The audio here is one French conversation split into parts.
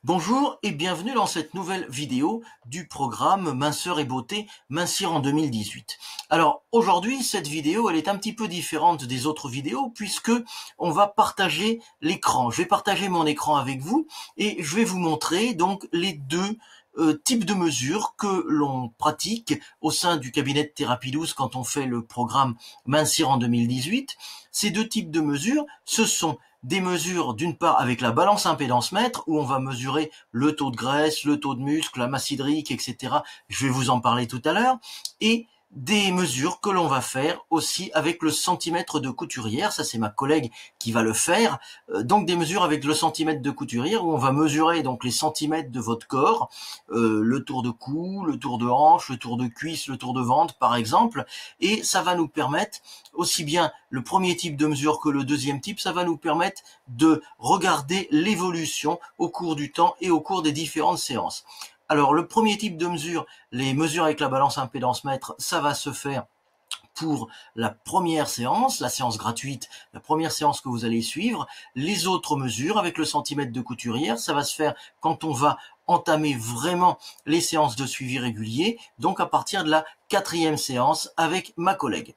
Bonjour et bienvenue dans cette nouvelle vidéo du programme Minceur et Beauté Mincir en 2018. Alors aujourd'hui cette vidéo elle est un petit peu différente des autres vidéos puisque on va partager l'écran. Je vais partager mon écran avec vous et je vais vous montrer donc les deux types de mesures que l'on pratique au sein du cabinet de thérapie douce quand on fait le programme Mincir en 2018. Ces deux types de mesures, ce sont des mesures d'une part avec la balance impédance mètre où on va mesurer le taux de graisse, le taux de muscle, la masse hydrique, etc. Je vais vous en parler tout à l'heure. Et des mesures que l'on va faire aussi avec le centimètre de couturière, ça c'est ma collègue qui va le faire, donc des mesures avec le centimètre de couturière où on va mesurer donc les centimètres de votre corps, le tour de cou, le tour de hanche, le tour de cuisse, le tour de ventre par exemple, et ça va nous permettre, aussi bien le premier type de mesure que le deuxième type, ça va nous permettre de regarder l'évolution au cours du temps et au cours des différentes séances. Alors le premier type de mesure, les mesures avec la balance impédance mètre, ça va se faire pour la première séance, la séance gratuite, la première séance que vous allez suivre. Les autres mesures avec le centimètre de couturière, ça va se faire quand on va entamer vraiment les séances de suivi régulier, donc à partir de la 4e séance avec ma collègue.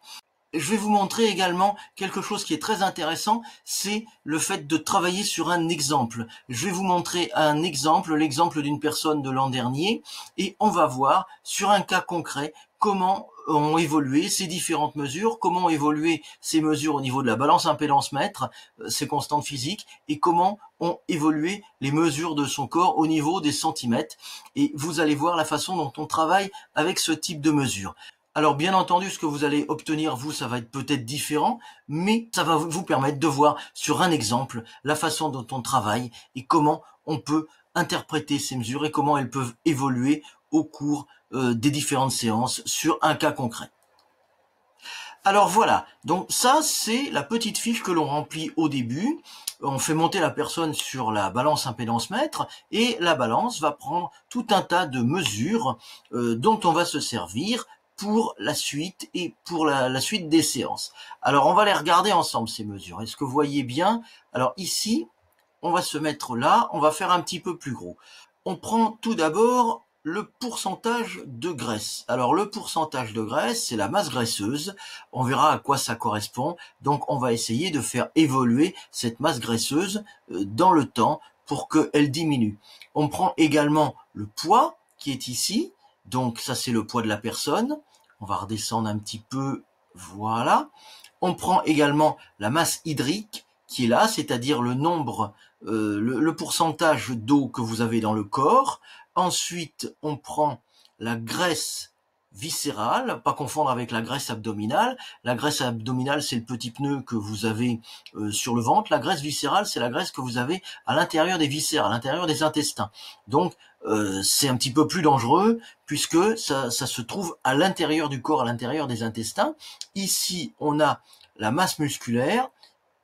Je vais vous montrer également quelque chose qui est très intéressant, c'est le fait de travailler sur un exemple. Je vais vous montrer un exemple, l'exemple d'une personne de l'an dernier, et on va voir sur un cas concret comment ont évolué ces différentes mesures, comment ont évolué ces mesures au niveau de la balance impédance mètre, ces constantes physiques, et comment ont évolué les mesures de son corps au niveau des centimètres. Et vous allez voir la façon dont on travaille avec ce type de mesure. Alors bien entendu, ce que vous allez obtenir, vous, ça va être peut-être différent, mais ça va vous permettre de voir sur un exemple la façon dont on travaille et comment on peut interpréter ces mesures et comment elles peuvent évoluer au cours des différentes séances sur un cas concret. Alors voilà, donc ça c'est la petite fiche que l'on remplit au début. On fait monter la personne sur la balance impédance mètre et la balance va prendre tout un tas de mesures dont on va se servir pour la suite et pour la suite des séances. Alors on va les regarder ensemble ces mesures. Est-ce que vous voyez bien? Alors ici, on va se mettre là, on va faire un petit peu plus gros. On prend tout d'abord le pourcentage de graisse. Alors le pourcentage de graisse, c'est la masse graisseuse. On verra à quoi ça correspond. Donc on va essayer de faire évoluer cette masse graisseuse dans le temps pour qu'elle diminue. On prend également le poids qui est ici. Donc ça c'est le poids de la personne. On va redescendre un petit peu, voilà. On prend également la masse hydrique qui est là, c'est-à-dire le nombre, le pourcentage d'eau que vous avez dans le corps. Ensuite, on prend la graisse viscérale, pas confondre avec la graisse abdominale. La graisse abdominale, c'est le petit pneu que vous avez sur le ventre. La graisse viscérale, c'est la graisse que vous avez à l'intérieur des viscères, à l'intérieur des intestins. Donc, c'est un petit peu plus dangereux puisque ça se trouve à l'intérieur du corps, à l'intérieur des intestins. Ici, on a la masse musculaire.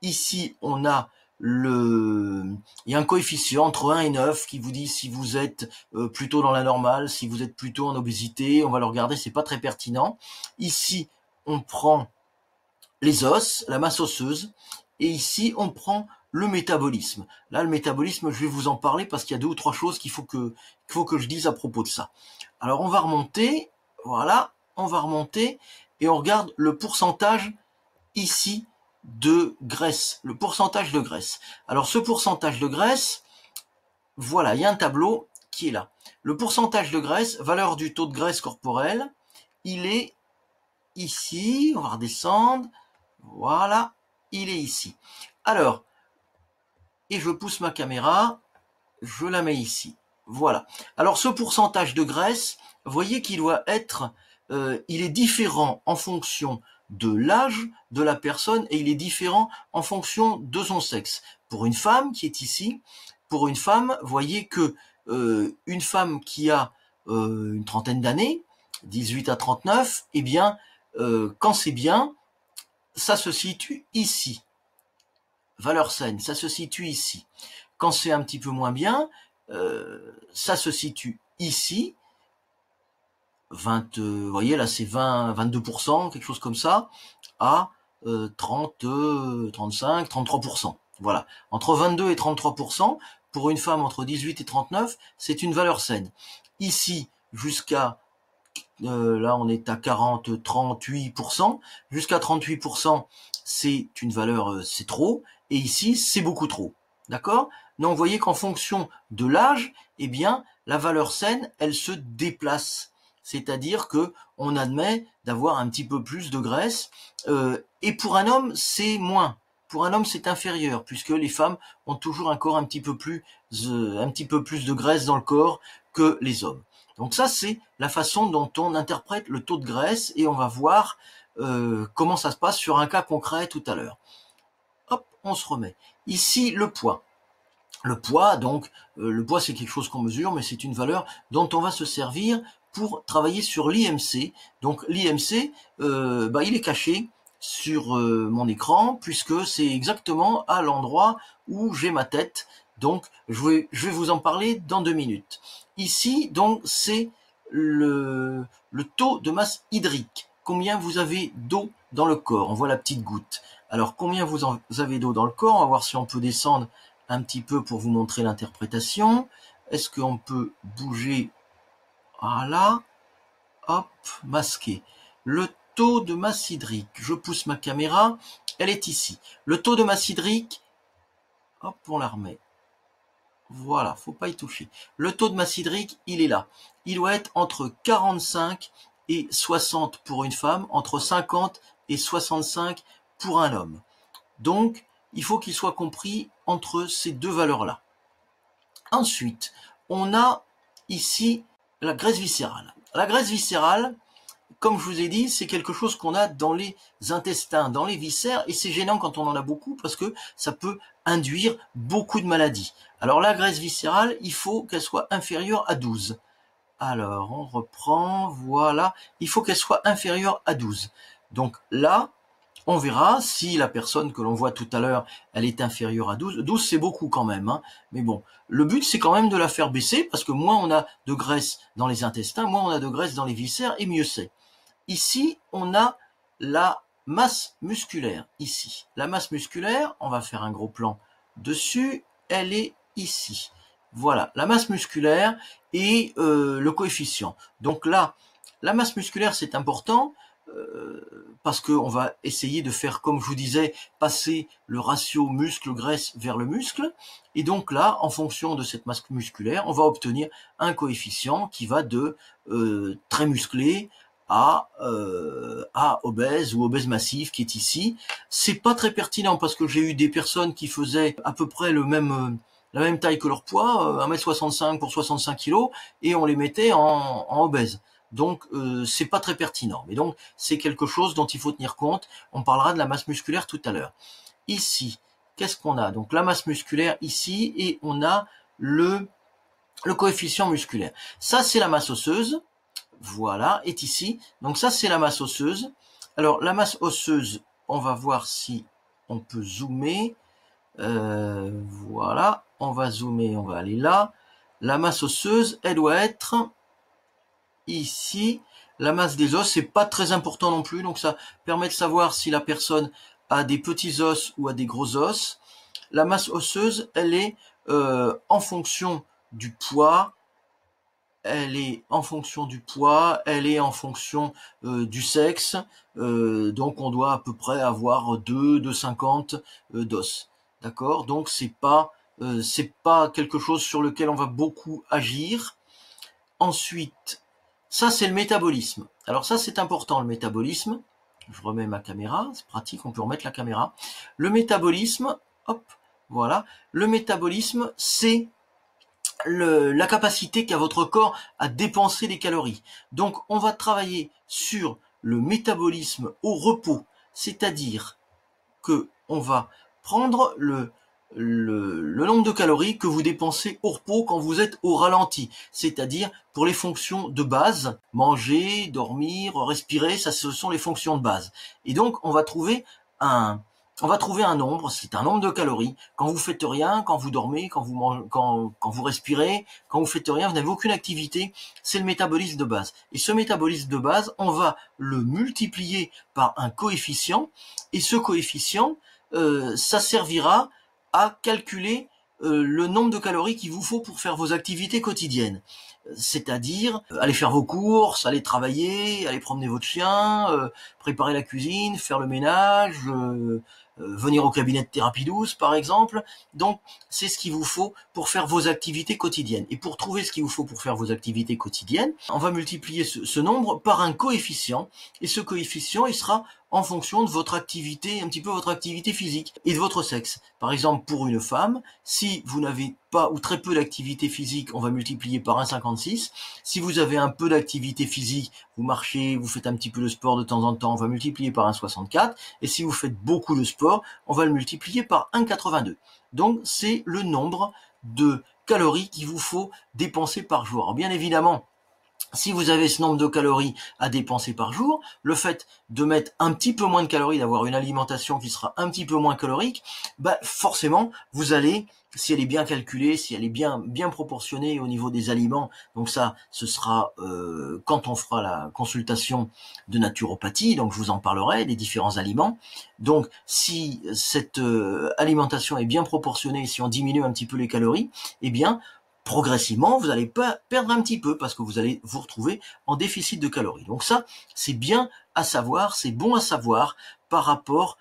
Ici, on a il y a un coefficient entre 1 et 9 qui vous dit si vous êtes plutôt dans la normale, si vous êtes plutôt en obésité. On va le regarder, c'est pas très pertinent. Ici, on prend les os, la masse osseuse, et ici, on prend le métabolisme. Là, le métabolisme, je vais vous en parler parce qu'il y a 2 ou 3 choses qu'il faut que je dise à propos de ça. Alors, on va remonter, voilà, on va remonter, et on regarde le pourcentage ici de graisse, le pourcentage de graisse. Alors ce pourcentage de graisse, voilà, il y a un tableau qui est là. Le pourcentage de graisse, valeur du taux de graisse corporelle, il est ici, on va redescendre, voilà, il est ici. Alors, et je pousse ma caméra, je la mets ici, voilà. Alors ce pourcentage de graisse, vous voyez qu'il doit être, il est différent en fonction de l'âge de la personne et il est différent en fonction de son sexe. Pour une femme qui est ici, pour une femme, voyez que une femme qui a une trentaine d'années, 18 à 39, eh bien, quand c'est bien, ça se situe ici. Valeur saine, ça se situe ici. Quand c'est un petit peu moins bien, ça se situe ici. 20, vous voyez là c'est 22%, quelque chose comme ça, à 30, 35, 33%. Voilà, entre 22 et 33% pour une femme entre 18 et 39, c'est une valeur saine. Ici, jusqu'à là on est à 38%, jusqu'à 38%, c'est une valeur, c'est trop, et ici c'est beaucoup trop. D'accord? Donc vous voyez qu'en fonction de l'âge, eh bien la valeur saine, elle se déplace. C'est-à-dire que on admet d'avoir un petit peu plus de graisse, et pour un homme c'est moins. Pour un homme c'est inférieur, puisque les femmes ont toujours un corps un petit peu plus de graisse dans le corps que les hommes. Donc ça, c'est la façon dont on interprète le taux de graisse, et on va voir comment ça se passe sur un cas concret tout à l'heure. Hop, on se remet. Ici, le poids. Le poids, donc, le poids, c'est quelque chose qu'on mesure, mais c'est une valeur dont on va se servir pour travailler sur l'IMC. Donc l'IMC, il est caché sur mon écran, puisque c'est exactement à l'endroit où j'ai ma tête. Donc je vais vous en parler dans 2 minutes. Ici, donc, c'est le taux de masse hydrique. Combien vous avez d'eau dans le corps? On voit la petite goutte. Alors, combien vous avez d'eau dans le corps? On va voir si on peut descendre un petit peu pour vous montrer l'interprétation. Est-ce qu'on peut bouger? Voilà. Hop, masqué. Le taux de masse hydrique. Je pousse ma caméra. Elle est ici. Le taux de masse hydrique. Hop, on la remet. Voilà, faut pas y toucher. Le taux de masse hydrique, il est là. Il doit être entre 45 et 60 pour une femme, entre 50 et 65 pour un homme. Donc, il faut qu'il soit compris entre ces deux valeurs-là. Ensuite, on a ici la graisse viscérale. La graisse viscérale, comme je vous ai dit, c'est quelque chose qu'on a dans les intestins, dans les viscères, et c'est gênant quand on en a beaucoup parce que ça peut induire beaucoup de maladies. Alors la graisse viscérale, il faut qu'elle soit inférieure à 12. Alors on reprend, voilà, il faut qu'elle soit inférieure à 12. Donc là, on verra si la personne que l'on voit tout à l'heure, elle est inférieure à 12. 12, c'est beaucoup quand même, hein. Mais bon, le but, c'est quand même de la faire baisser, parce que moins on a de graisse dans les intestins, moins on a de graisse dans les viscères, et mieux c'est. Ici, on a la masse musculaire, ici. La masse musculaire, on va faire un gros plan dessus, elle est ici. Voilà, la masse musculaire et le coefficient. Donc là, la masse musculaire, c'est important, parce qu'on va essayer de faire, comme je vous disais, passer le ratio muscle-graisse vers le muscle. Et donc là, en fonction de cette masse musculaire, on va obtenir un coefficient qui va de très musclé à obèse ou obèse massif, qui est ici. C'est pas très pertinent parce que j'ai eu des personnes qui faisaient à peu près la même taille que leur poids, 1m65 pour 65 kg, et on les mettait en obèse. Donc c'est pas très pertinent. Mais donc c'est quelque chose dont il faut tenir compte. On parlera de la masse musculaire tout à l'heure. Ici, qu'est-ce qu'on a? Donc la masse musculaire ici, et on a le coefficient musculaire. Ça, c'est la masse osseuse. Voilà, est ici. Donc ça, c'est la masse osseuse. Alors la masse osseuse, on va voir si on peut zoomer. Voilà, on va zoomer, on va aller là. La masse osseuse, elle doit être ici. La masse des os, c'est pas très important non plus, donc ça permet de savoir si la personne a des petits os ou a des gros os. La masse osseuse, elle est en fonction du poids, elle est en fonction du poids, elle est en fonction du sexe, donc on doit à peu près avoir 2,50 d'os. D'accord? Donc c'est pas quelque chose sur lequel on va beaucoup agir. Ensuite, ça c'est le métabolisme. Alors ça c'est important, le métabolisme. Je remets ma caméra, c'est pratique, on peut remettre la caméra. Le métabolisme, hop, voilà. Le métabolisme, c'est la capacité qu'a votre corps à dépenser des calories. Donc on va travailler sur le métabolisme au repos, c'est-à-dire que on va prendre le nombre de calories que vous dépensez au repos quand vous êtes au ralenti, c'est-à-dire pour les fonctions de base, manger, dormir, respirer, ça ce sont les fonctions de base. Et donc on va trouver un nombre, c'est un nombre de calories. Quand vous faites rien, quand vous dormez, quand vous mangez, quand vous respirez, quand vous faites rien, vous n'avez aucune activité, c'est le métabolisme de base. Et ce métabolisme de base, on va le multiplier par un coefficient, et ce coefficient, ça servira à calculer le nombre de calories qu'il vous faut pour faire vos activités quotidiennes. C'est-à-dire aller faire vos courses, aller travailler, aller promener votre chien, préparer la cuisine, faire le ménage, venir au cabinet de thérapie douce par exemple. Donc c'est ce qu'il vous faut pour faire vos activités quotidiennes. Et pour trouver ce qu'il vous faut pour faire vos activités quotidiennes, on va multiplier ce nombre par un coefficient, et ce coefficient il sera en fonction de votre activité, un petit peu votre activité physique et de votre sexe. Par exemple, pour une femme, si vous n'avez pas ou très peu d'activité physique, on va multiplier par 1,56. Si vous avez un peu d'activité physique, vous marchez, vous faites un petit peu de sport de temps en temps, on va multiplier par 1,64. Et si vous faites beaucoup de sport, on va le multiplier par 1,82. Donc, c'est le nombre de calories qu'il vous faut dépenser par jour. Alors, bien évidemment, si vous avez ce nombre de calories à dépenser par jour, le fait de mettre un petit peu moins de calories, d'avoir une alimentation qui sera un petit peu moins calorique, bah forcément, vous allez, si elle est bien calculée, si elle est bien proportionnée au niveau des aliments, donc ça, ce sera quand on fera la consultation de naturopathie, donc je vous en parlerai des différents aliments. Donc, si cette alimentation est bien proportionnée, si on diminue un petit peu les calories, eh bien, progressivement, vous allez pas perdre un petit peu parce que vous allez vous retrouver en déficit de calories. Donc ça, c'est bien à savoir, c'est bon à savoir par rapport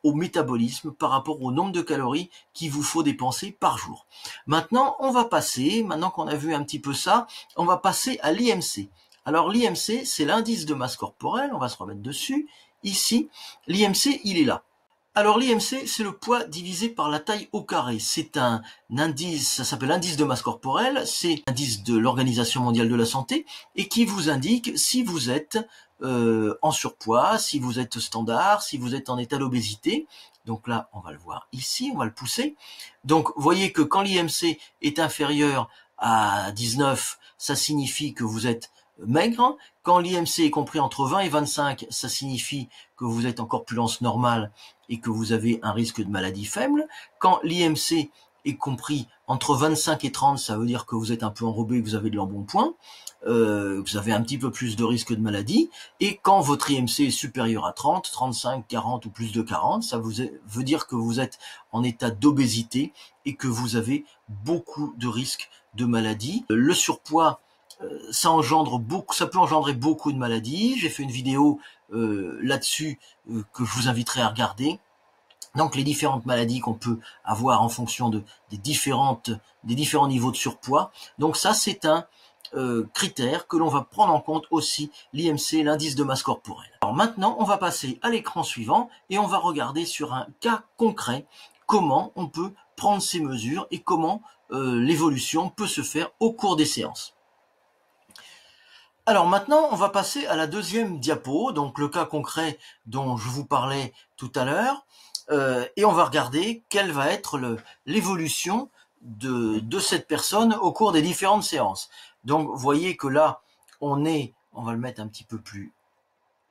au métabolisme, par rapport au nombre de calories qu'il vous faut dépenser par jour. Maintenant, on va passer, maintenant qu'on a vu un petit peu ça, on va passer à l'IMC. Alors l'IMC, c'est l'indice de masse corporelle, on va se remettre dessus. Ici, l'IMC, il est là. Alors l'IMC, c'est le poids divisé par la taille au carré. C'est un indice, ça s'appelle indice de masse corporelle, c'est l'indice de l'Organisation mondiale de la santé et qui vous indique si vous êtes en surpoids, si vous êtes standard, si vous êtes en état d'obésité. Donc là, on va le voir ici, on va le pousser. Donc vous voyez que quand l'IMC est inférieur à 19, ça signifie que vous êtes maigre. Quand l'IMC est compris entre 20 et 25, ça signifie que vous êtes en corpulence normale et que vous avez un risque de maladie faible. Quand l'IMC est compris entre 25 et 30, ça veut dire que vous êtes un peu enrobé, que vous avez de l'embonpoint, vous avez un petit peu plus de risque de maladie. Et quand votre IMC est supérieur à 30, 35, 40 ou plus de 40, ça veut dire que vous êtes en état d'obésité et que vous avez beaucoup de risques de maladie. Le surpoids, ça peut engendrer beaucoup de maladies. J'ai fait une vidéo là-dessus que je vous inviterai à regarder. Donc les différentes maladies qu'on peut avoir en fonction des différents niveaux de surpoids. Donc ça, c'est un critère que l'on va prendre en compte aussi, l'IMC, l'indice de masse corporelle. Alors maintenant, on va passer à l'écran suivant et on va regarder sur un cas concret comment on peut prendre ces mesures et comment l'évolution peut se faire au cours des séances. Alors maintenant, on va passer à la deuxième diapo, donc le cas concret dont je vous parlais tout à l'heure, et on va regarder quelle va être l'évolution de cette personne au cours des différentes séances. Donc vous voyez que là, on va le mettre un petit peu plus,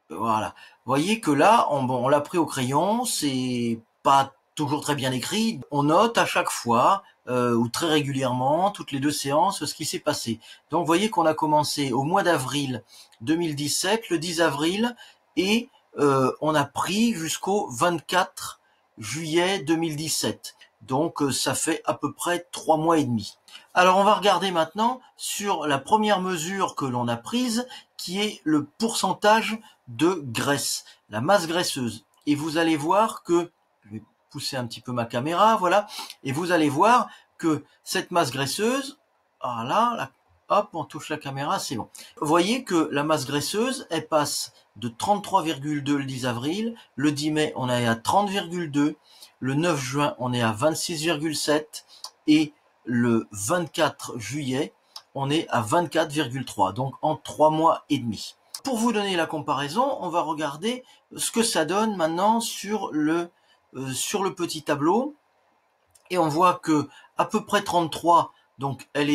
voilà. Vous voyez que là, on l'a pris au crayon, c'est pas toujours très bien écrit. On note à chaque fois, ou très régulièrement, toutes les 2 séances, ce qui s'est passé. Donc vous voyez qu'on a commencé au mois d'avril 2017, le 10 avril, et on a pris jusqu'au 24 juillet 2017. Donc ça fait à peu près 3 mois et demi. Alors on va regarder maintenant sur la première mesure que l'on a prise, qui est le pourcentage de graisse, la masse graisseuse. Et vous allez voir que, je vais pousser un petit peu ma caméra, voilà, et vous allez voir que cette masse graisseuse, voilà, hop, on touche la caméra, c'est bon. Vous voyez que la masse graisseuse, elle passe de 33,2 le 10 avril, le 10 mai, on est à 30,2, le 9 juin, on est à 26,7, et le 24 juillet, on est à 24,3, donc en 3 mois et demi. Pour vous donner la comparaison, on va regarder ce que ça donne maintenant sur le petit tableau. Et on voit que à peu près 33, donc elle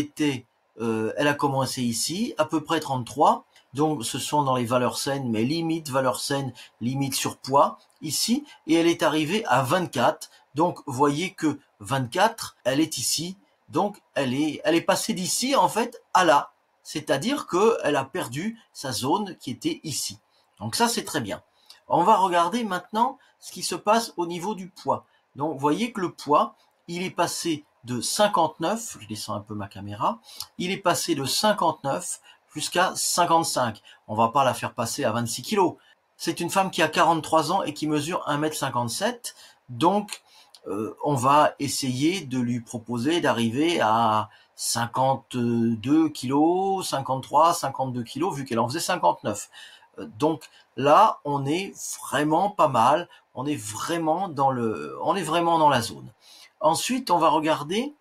a commencé ici, à peu près 33. Donc ce sont dans les valeurs saines, mais limite valeurs saines, limite surpoids ici. Et elle est arrivée à 24. Donc vous voyez que 24, elle est ici. Donc elle est passée d'ici en fait à là. C'est-à-dire qu'elle a perdu sa zone qui était ici. Donc ça, c'est très bien. On va regarder maintenant ce qui se passe au niveau du poids. Donc, vous voyez que le poids, il est passé de 59, je descends un peu ma caméra, il est passé de 59 jusqu'à 55. On va pas la faire passer à 26 kilos. C'est une femme qui a 43 ans et qui mesure 1m57, donc on va essayer de lui proposer d'arriver à 52 kilos, 53, 52 kilos, vu qu'elle en faisait 59. Donc là, on est vraiment pas mal, on est vraiment dans la zone. Ensuite, on va regarder,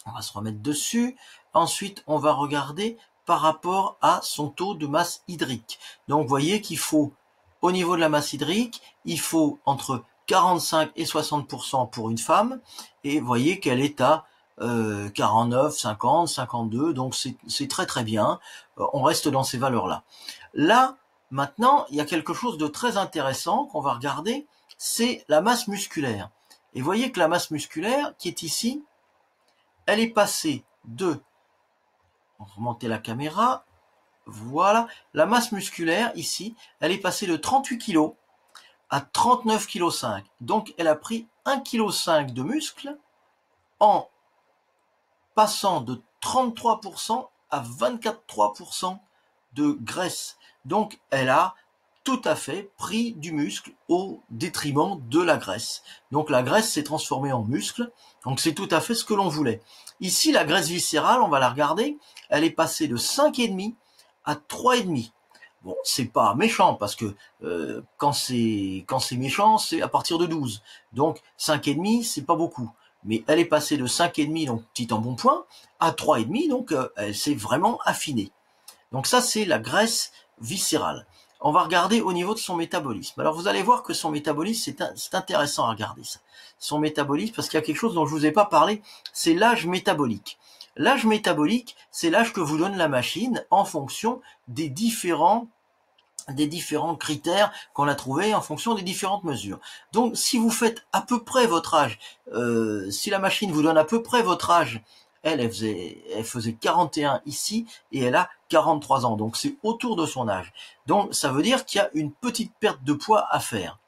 on va se remettre dessus. Ensuite, on va regarder par rapport à son taux de masse hydrique. Donc, vous voyez qu'il faut, au niveau de la masse hydrique, il faut entre 45 et 60% pour une femme. Et vous voyez qu'elle est à 49, 50, 52. Donc, c'est très très bien. On reste dans ces valeurs-là. Là, maintenant, il y a quelque chose de très intéressant qu'on va regarder, c'est la masse musculaire. Et vous voyez que la masse musculaire qui est ici, elle est passée de, on va remonter la caméra, voilà, la masse musculaire ici, elle est passée de 38 kg à 39,5 kg. Donc elle a pris 1,5 kg de muscle en passant de 33% à 24,3% de graisse. Donc elle a tout à fait pris du muscle au détriment de la graisse. Donc la graisse s'est transformée en muscle, donc c'est tout à fait ce que l'on voulait. Ici, la graisse viscérale, on va la regarder, elle est passée de 5,5 à 3,5. Bon, c'est pas méchant, parce que quand c'est méchant, c'est à partir de 12. Donc 5,5, c'est pas beaucoup. Mais elle est passée de 5,5, donc petit embonpoint, à 3,5, donc elle s'est vraiment affinée. Donc ça, c'est la graisse viscérale. On va regarder au niveau de son métabolisme. Alors vous allez voir que son métabolisme, c'est intéressant à regarder ça. Son métabolisme, parce qu'il y a quelque chose dont je vous ai pas parlé, c'est l'âge métabolique. L'âge métabolique, c'est l'âge que vous donne la machine en fonction des différents critères qu'on a trouvés en fonction des différentes mesures. Donc si vous faites à peu près votre âge, si la machine vous donne à peu près votre âge, elle faisait 41 ici et elle a 43 ans, donc c'est autour de son âge. Donc ça veut dire qu'il y a une petite perte de poids à faire.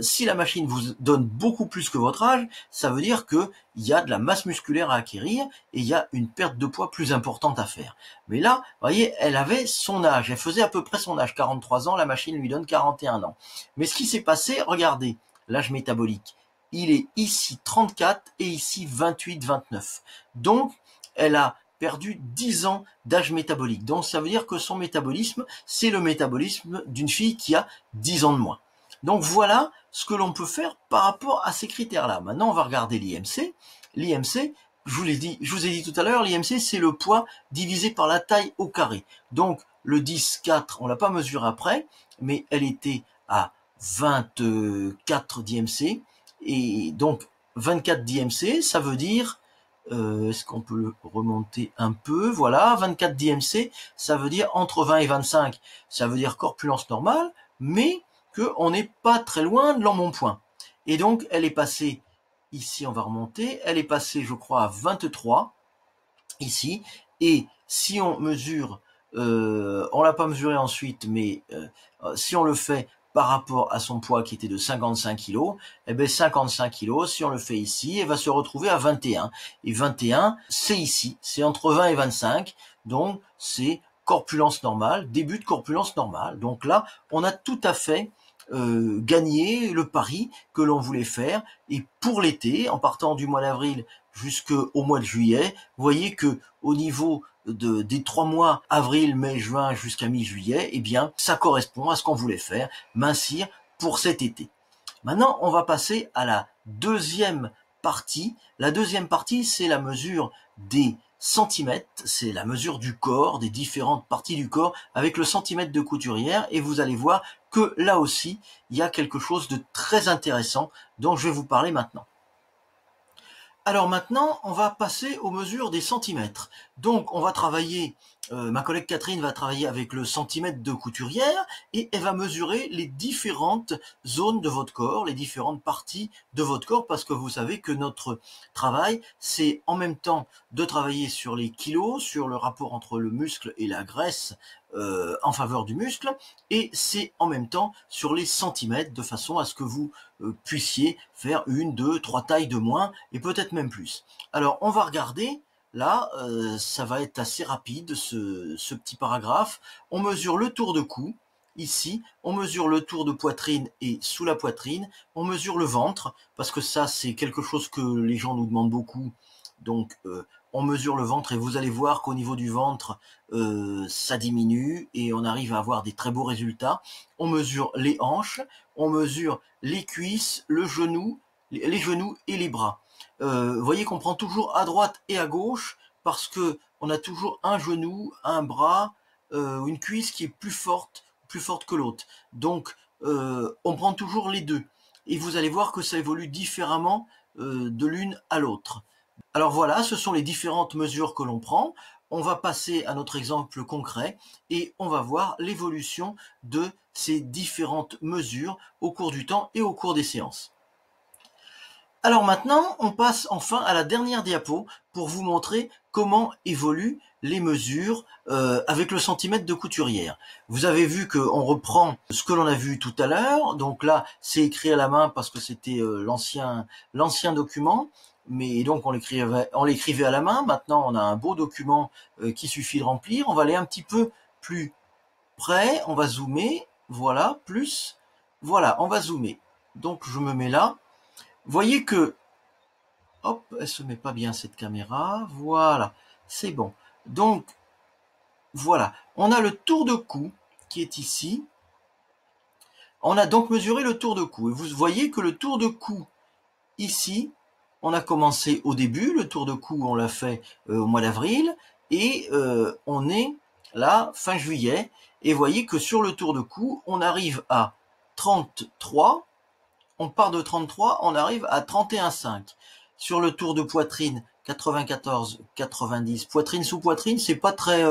Si la machine vous donne beaucoup plus que votre âge, ça veut dire qu'il y a de la masse musculaire à acquérir et il y a une perte de poids plus importante à faire. Mais là, vous voyez, elle avait son âge, elle faisait à peu près son âge, 43 ans, la machine lui donne 41 ans. Mais ce qui s'est passé, regardez, l'âge métabolique, il est ici 34 et ici 28, 29. Donc, elle a perdu 10 ans d'âge métabolique. Donc, ça veut dire que son métabolisme, c'est le métabolisme d'une fille qui a 10 ans de moins. Donc voilà ce que l'on peut faire par rapport à ces critères-là. Maintenant, on va regarder l'IMC. L'IMC, je vous ai dit tout à l'heure, l'IMC, c'est le poids divisé par la taille au carré. Donc, le 10,4, on l'a pas mesuré après, mais elle était à 24 d'IMC. Et donc, 24 d'IMC, ça veut dire, est-ce qu'on peut le remonter un peu? Voilà, 24 d'IMC, ça veut dire entre 20 et 25. Ça veut dire corpulence normale, mais qu'on n'est pas très loin de l'embonpoint. Et donc, elle est passée, ici on va remonter, elle est passée, je crois, à 23, ici, et si on mesure, on l'a pas mesuré ensuite, mais si on le fait par rapport à son poids qui était de 55 kg, eh bien 55 kg, si on le fait ici, elle va se retrouver à 21. Et 21, c'est ici, c'est entre 20 et 25, donc c'est corpulence normale, début de corpulence normale. Donc là, on a tout à fait gagné le pari que l'on voulait faire. Et pour l'été, en partant du mois d'avril jusqu'au mois de juillet, vous voyez que au niveau des 3 mois, avril, mai, juin, jusqu'à mi-juillet, eh bien, ça correspond à ce qu'on voulait faire, mincir pour cet été. Maintenant, on va passer à la deuxième partie. La deuxième partie, c'est la mesure des centimètres, c'est la mesure du corps, des différentes parties du corps, avec le centimètre de couturière, et vous allez voir que là aussi, il y a quelque chose de très intéressant dont je vais vous parler maintenant. Alors maintenant, on va passer aux mesures des centimètres. Donc, on va travailler, ma collègue Catherine va travailler avec le centimètre de couturière et elle va mesurer les différentes zones de votre corps, les différentes parties de votre corps, parce que vous savez que notre travail, c'est en même temps de travailler sur les kilos, sur le rapport entre le muscle et la graisse en faveur du muscle, et c'est en même temps sur les centimètres, de façon à ce que vous puissiez faire 1, 2, 3 tailles de moins, et peut-être même plus. Alors on va regarder, là, ça va être assez rapide, ce petit paragraphe. On mesure le tour de cou, ici, on mesure le tour de poitrine et sous la poitrine, on mesure le ventre, parce que ça c'est quelque chose que les gens nous demandent beaucoup, donc on mesure le ventre et vous allez voir qu'au niveau du ventre, ça diminue et on arrive à avoir des très beaux résultats. On mesure les hanches, on mesure les cuisses, les genoux et les bras. Vous voyez qu'on prend toujours à droite et à gauche parce que on a toujours un genou, un bras, une cuisse qui est plus forte que l'autre. Donc on prend toujours les deux. Et vous allez voir que ça évolue différemment de l'une à l'autre. Alors voilà, ce sont les différentes mesures que l'on prend. On va passer à notre exemple concret et on va voir l'évolution de ces différentes mesures au cours du temps et au cours des séances. Alors maintenant, on passe enfin à la dernière diapo pour vous montrer comment évoluent les mesures avec le centimètre de couturière. Vous avez vu qu'on reprend ce que l'on a vu tout à l'heure. Donc là, c'est écrit à la main parce que c'était l'ancien document. Mais donc on l'écrivait à la main. Maintenant, on a un beau document qui suffit de remplir. On va aller un petit peu plus près. On va zoomer. Voilà, plus. Voilà, on va zoomer. Donc je me mets là. Voyez que, hop, elle se met pas bien cette caméra, voilà, c'est bon. Donc, voilà, on a le tour de cou qui est ici. On a donc mesuré le tour de cou. Et vous voyez que le tour de cou, ici, on a commencé au début, le tour de cou, on l'a fait au mois d'avril, et on est là, fin juillet, et vous voyez que sur le tour de cou, on arrive à 33, on part de 33, on arrive à 31,5. Sur le tour de poitrine, 94, 90. Poitrine sous poitrine, c'est pas très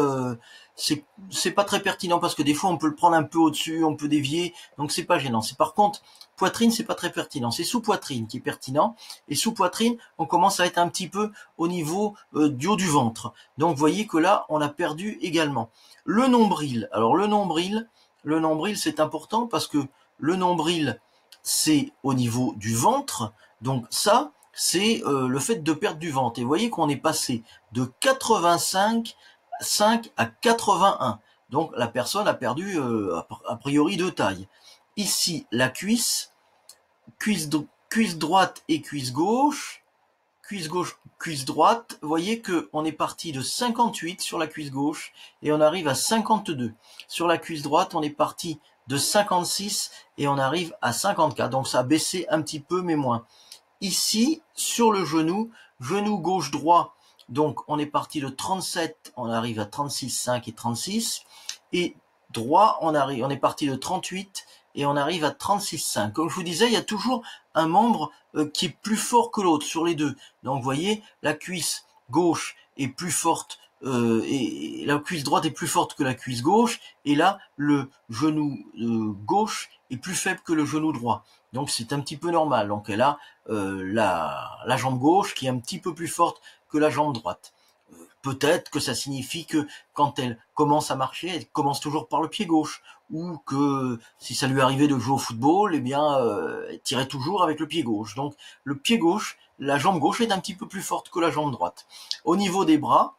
pertinent parce que des fois on peut le prendre un peu au-dessus, on peut dévier, donc c'est pas gênant. C'est par contre poitrine, c'est pas très pertinent. C'est sous poitrine qui est pertinent. Et sous poitrine, on commence à être un petit peu au niveau du haut du ventre. Donc vous voyez que là, on a perdu également. Le nombril. Alors le nombril, c'est important parce que le nombril, c'est au niveau du ventre, donc ça, c'est le fait de perdre du ventre. Et vous voyez qu'on est passé de 85,5 à 81. Donc la personne a perdu a priori de taille. Ici, la cuisse droite et cuisse gauche, cuisse droite. Vous voyez qu'on est parti de 58 sur la cuisse gauche et on arrive à 52. Sur la cuisse droite, on est parti de 56 et on arrive à 54. Donc ça a baissé un petit peu, mais moins. Ici, sur le genou gauche-droit, donc on est parti de 37, on arrive à 36,5 et 36. Et droit, on est parti de 38 et on arrive à 36,5. Comme je vous disais, il y a toujours un membre qui est plus fort que l'autre sur les deux. Donc vous voyez, la cuisse gauche est plus forte et la cuisse droite est plus forte que la cuisse gauche, et là le genou gauche est plus faible que le genou droit. Donc c'est un petit peu normal. Donc elle a la jambe gauche qui est un petit peu plus forte que la jambe droite. Peut-être que ça signifie que quand elle commence à marcher, elle commence toujours par le pied gauche, ou que si ça lui arrivait de jouer au football, eh bien elle tirait toujours avec le pied gauche. Donc le pied gauche, la jambe gauche est un petit peu plus forte que la jambe droite. Au niveau des bras,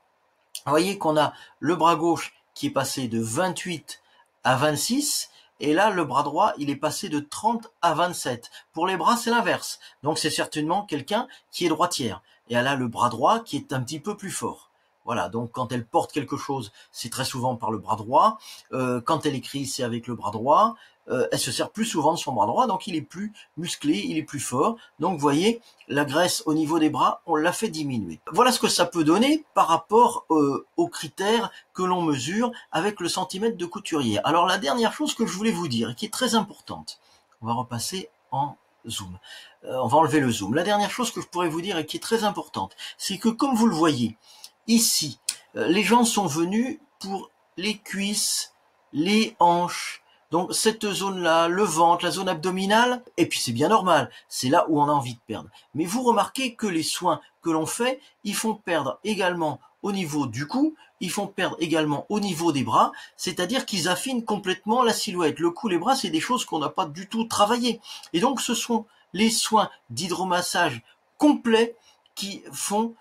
vous voyez qu'on a le bras gauche qui est passé de 28 à 26, et là le bras droit il est passé de 30 à 27. Pour les bras c'est l'inverse, donc c'est certainement quelqu'un qui est droitière, et elle a le bras droit qui est un petit peu plus fort. Voilà, donc quand elle porte quelque chose, c'est très souvent par le bras droit. Quand elle écrit, c'est avec le bras droit. Elle se sert plus souvent de son bras droit, donc il est plus musclé, il est plus fort. Donc vous voyez, la graisse au niveau des bras, on l'a fait diminuer. Voilà ce que ça peut donner par rapport aux critères que l'on mesure avec le centimètre de couturière. Alors la dernière chose que je voulais vous dire, et qui est très importante, on va repasser en zoom. On va enlever le zoom. La dernière chose que je pourrais vous dire et qui est très importante, c'est que comme vous le voyez, ici, les gens sont venus pour les cuisses, les hanches, donc cette zone-là, le ventre, la zone abdominale, et puis c'est bien normal, c'est là où on a envie de perdre. Mais vous remarquez que les soins que l'on fait, ils font perdre également au niveau du cou, ils font perdre également au niveau des bras, c'est-à-dire qu'ils affinent complètement la silhouette. Le cou, les bras, c'est des choses qu'on n'a pas du tout travaillées. Et donc ce sont les soins d'hydromassage complets qui font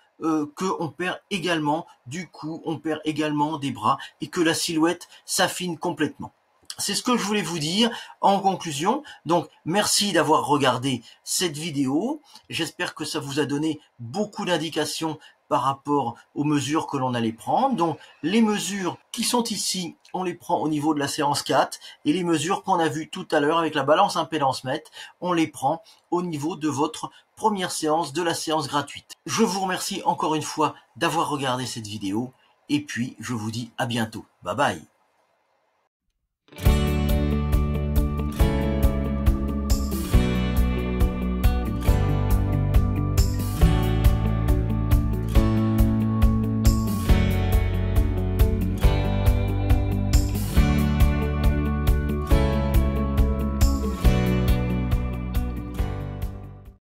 qu'on perd également du cou, on perd également des bras et que la silhouette s'affine complètement. C'est ce que je voulais vous dire en conclusion. Donc, merci d'avoir regardé cette vidéo. J'espère que ça vous a donné beaucoup d'indications par rapport aux mesures que l'on allait prendre. Donc, les mesures qui sont ici, on les prend au niveau de la séance 4. Et les mesures qu'on a vues tout à l'heure avec la balance impédance mètre, on les prend au niveau de votre première séance de la séance gratuite. Je vous remercie encore une fois d'avoir regardé cette vidéo. Et puis, je vous dis à bientôt. Bye bye.